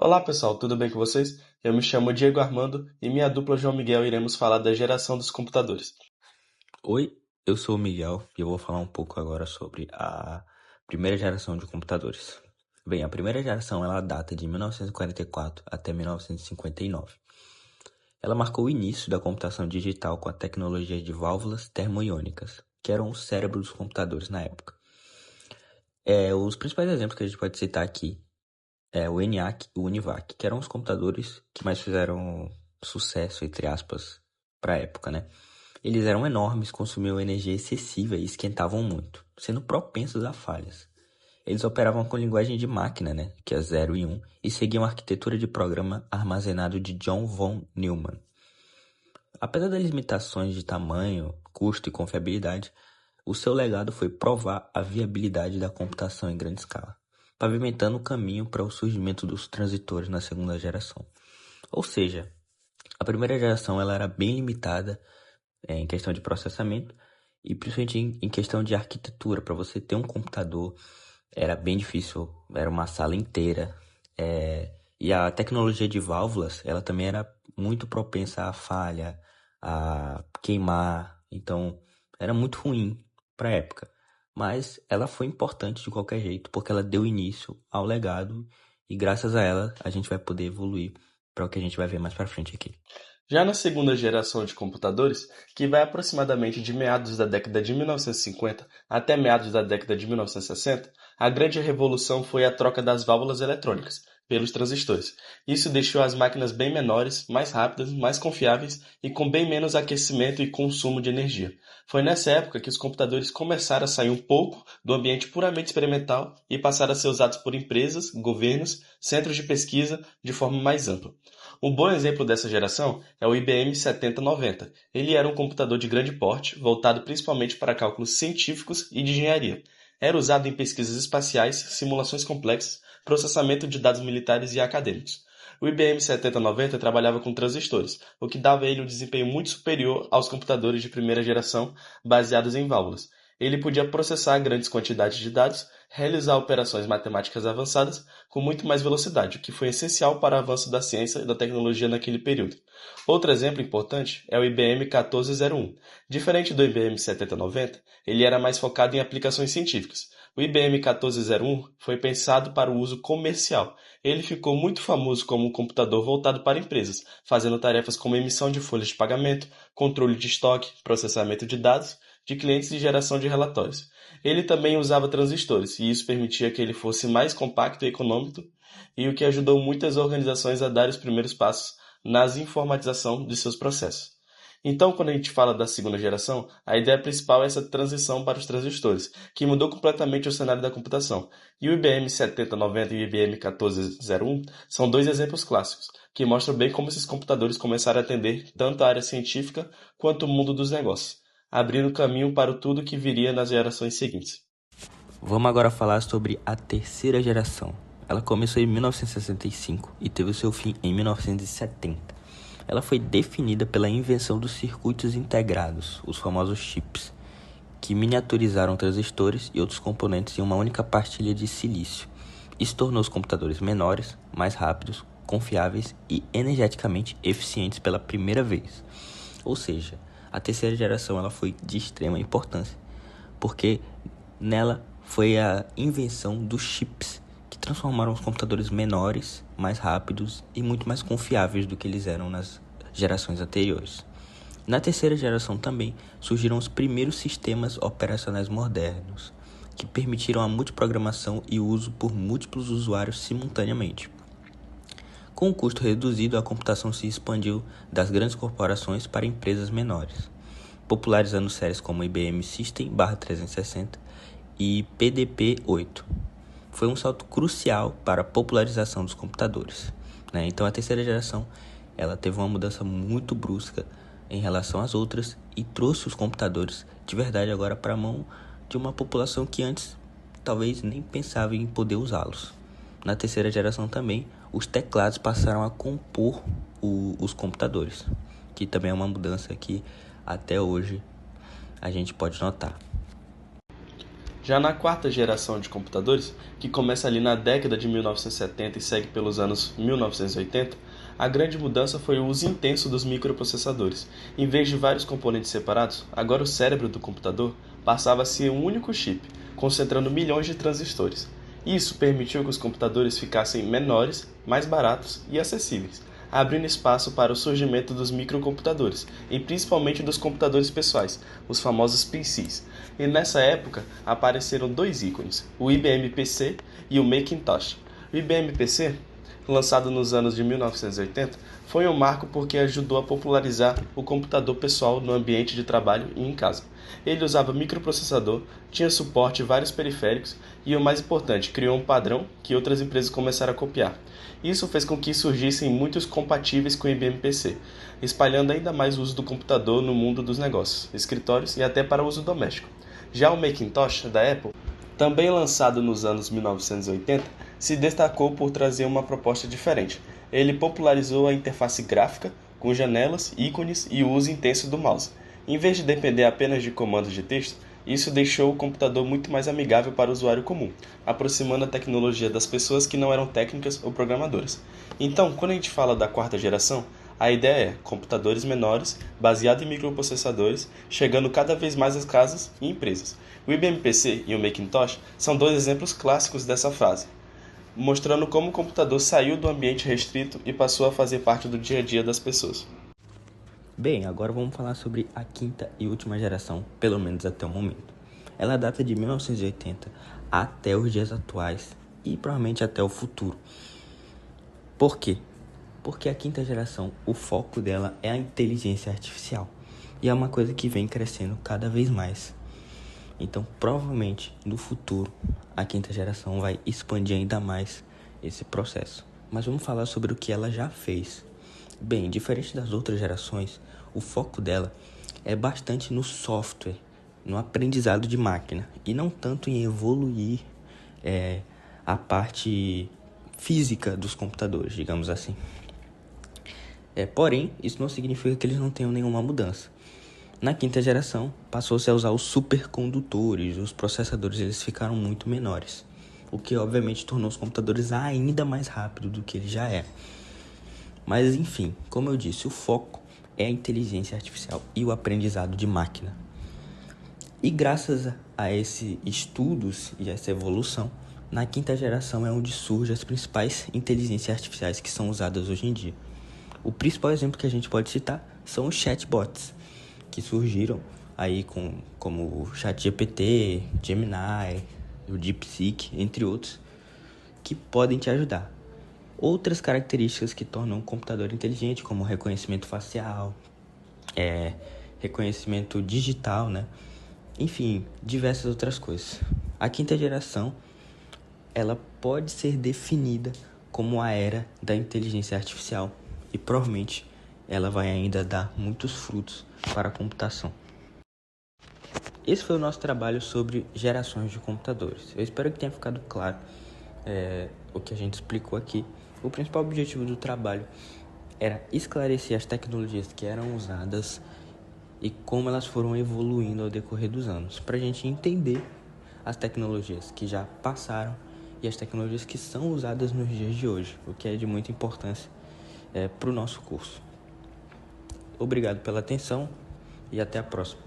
Olá pessoal, tudo bem com vocês? Eu me chamo Diego Armando e minha dupla João Miguel iremos falar da geração dos computadores. Oi, eu sou o Miguel e eu vou falar um pouco agora sobre a primeira geração de computadores. Bem, a primeira geração ela data de 1944 até 1959. Ela marcou o início da computação digital com a tecnologia de válvulas termoiônicas, que eram o cérebro dos computadores na época. Os principais exemplos que a gente pode citar aqui é o ENIAC e o UNIVAC, que eram os computadores que mais fizeram sucesso, entre aspas, para a época, né? Eles eram enormes, consumiam energia excessiva e esquentavam muito, sendo propensos a falhas. Eles operavam com linguagem de máquina, né, que é 0 e 1, e seguiam a arquitetura de programa armazenado de John von Neumann. Apesar das limitações de tamanho, custo e confiabilidade, o seu legado foi provar a viabilidade da computação em grande escala, pavimentando o caminho para o surgimento dos transitores na segunda geração. Ou seja, a primeira geração ela era bem limitada em questão de processamento e principalmente em questão de arquitetura. Para você ter um computador era bem difícil, era uma sala inteira. E a tecnologia de válvulas ela também era muito propensa à falha, a queimar, então era muito ruim para a época. Mas ela foi importante de qualquer jeito, porque ela deu início ao legado e graças a ela a gente vai poder evoluir para o que a gente vai ver mais para frente aqui. Já na segunda geração de computadores, que vai aproximadamente de meados da década de 1950 até meados da década de 1960, a grande revolução foi a troca das válvulas eletrônicas pelos transistores. Isso deixou as máquinas bem menores, mais rápidas, mais confiáveis e com bem menos aquecimento e consumo de energia. Foi nessa época que os computadores começaram a sair um pouco do ambiente puramente experimental e passaram a ser usados por empresas, governos, centros de pesquisa de forma mais ampla. Um bom exemplo dessa geração é o IBM 7090. Ele era um computador de grande porte, voltado principalmente para cálculos científicos e de engenharia. Era usado em pesquisas espaciais, simulações complexas, processamento de dados militares e acadêmicos. O IBM 7090 trabalhava com transistores, o que dava a ele um desempenho muito superior aos computadores de primeira geração baseados em válvulas. Ele podia processar grandes quantidades de dados, realizar operações matemáticas avançadas com muito mais velocidade, o que foi essencial para o avanço da ciência e da tecnologia naquele período. Outro exemplo importante é o IBM 1401. Diferente do IBM 7090, ele era mais focado em aplicações científicas. O IBM 1401 foi pensado para o uso comercial. Ele ficou muito famoso como um computador voltado para empresas, fazendo tarefas como emissão de folhas de pagamento, controle de estoque, processamento de dados de clientes e geração de relatórios. Ele também usava transistores, e isso permitia que ele fosse mais compacto e econômico, e o que ajudou muitas organizações a dar os primeiros passos na informatização de seus processos. Então, quando a gente fala da segunda geração, a ideia principal é essa transição para os transistores, que mudou completamente o cenário da computação. E o IBM 7090 e o IBM 1401 são dois exemplos clássicos, que mostram bem como esses computadores começaram a atender tanto a área científica quanto o mundo dos negócios, abrindo caminho para tudo que viria nas gerações seguintes. Vamos agora falar sobre a terceira geração. Ela começou em 1965 e teve o seu fim em 1970. Ela foi definida pela invenção dos circuitos integrados, os famosos chips, que miniaturizaram transistores e outros componentes em uma única partilha de silício. Isso tornou os computadores menores, mais rápidos, confiáveis e energeticamente eficientes pela primeira vez. Ou seja, a terceira geração ela foi de extrema importância, porque nela foi a invenção dos chips, que transformaram os computadores menores, mais rápidos e muito mais confiáveis do que eles eram nas gerações anteriores. Na terceira geração também surgiram os primeiros sistemas operacionais modernos, que permitiram a multiprogramação e o uso por múltiplos usuários simultaneamente. Com o custo reduzido, a computação se expandiu das grandes corporações para empresas menores, popularizando séries como IBM System/360 e PDP-8. Foi um salto crucial para a popularização dos computadores, né? Então a terceira geração ela teve uma mudança muito brusca em relação às outras e trouxe os computadores de verdade agora para a mão de uma população que antes talvez nem pensava em poder usá-los. Na terceira geração também, os teclados passaram a compor os computadores, que também é uma mudança que até hoje a gente pode notar. Já na quarta geração de computadores, que começa ali na década de 1970 e segue pelos anos 1980, a grande mudança foi o uso intenso dos microprocessadores. Em vez de vários componentes separados, agora o cérebro do computador passava a ser um único chip, concentrando milhões de transistores. Isso permitiu que os computadores ficassem menores, mais baratos e acessíveis, abrindo espaço para o surgimento dos microcomputadores, e principalmente dos computadores pessoais, os famosos PCs. E nessa época apareceram dois ícones, o IBM PC e o Macintosh. O IBM PC, lançado nos anos de 1980, foi um marco porque ajudou a popularizar o computador pessoal no ambiente de trabalho e em casa. Ele usava microprocessador, tinha suporte a vários periféricos e, o mais importante, criou um padrão que outras empresas começaram a copiar. Isso fez com que surgissem muitos compatíveis com o IBM PC, espalhando ainda mais o uso do computador no mundo dos negócios, escritórios e até para uso doméstico. Já o Macintosh, da Apple, também lançado nos anos 1980, se destacou por trazer uma proposta diferente. Ele popularizou a interface gráfica, com janelas, ícones e o uso intenso do mouse. Em vez de depender apenas de comandos de texto, isso deixou o computador muito mais amigável para o usuário comum, aproximando a tecnologia das pessoas que não eram técnicas ou programadoras. Então, quando a gente fala da quarta geração, a ideia é computadores menores, baseados em microprocessadores, chegando cada vez mais às casas e empresas. O IBM PC e o Macintosh são dois exemplos clássicos dessa frase, mostrando como o computador saiu do ambiente restrito e passou a fazer parte do dia a dia das pessoas. Bem, agora vamos falar sobre a quinta e última geração, pelo menos até o momento. Ela data de 1980 até os dias atuais e provavelmente até o futuro. Por quê? Porque a quinta geração, o foco dela é a inteligência artificial. E é uma coisa que vem crescendo cada vez mais. Então, provavelmente, no futuro, a quinta geração vai expandir ainda mais esse processo. Mas vamos falar sobre o que ela já fez. Bem, diferente das outras gerações, o foco dela é bastante no software, no aprendizado de máquina, e não tanto em evoluir a parte física dos computadores, digamos assim. Porém, isso não significa que eles não tenham nenhuma mudança. Na quinta geração, passou-se a usar os supercondutores, os processadores eles ficaram muito menores, o que obviamente tornou os computadores ainda mais rápidos do que eles já eram. Mas enfim, como eu disse, o foco é a inteligência artificial e o aprendizado de máquina. E graças a esses estudos e essa evolução, na quinta geração é onde surgem as principais inteligências artificiais que são usadas hoje em dia. O principal exemplo que a gente pode citar são os chatbots, que surgiram aí como o ChatGPT, Gemini, o DeepSeek, entre outros, que podem te ajudar. Outras características que tornam um computador inteligente, como reconhecimento facial, reconhecimento digital, né? Enfim, diversas outras coisas. A quinta geração, ela pode ser definida como a era da inteligência artificial e provavelmente ela vai ainda dar muitos frutos para a computação. Esse foi o nosso trabalho sobre gerações de computadores. Eu espero que tenha ficado claro o que a gente explicou aqui. O principal objetivo do trabalho era esclarecer as tecnologias que eram usadas e como elas foram evoluindo ao decorrer dos anos, para a gente entender as tecnologias que já passaram e as tecnologias que são usadas nos dias de hoje, o que é de muita importância para o nosso curso. Obrigado pela atenção e até a próxima.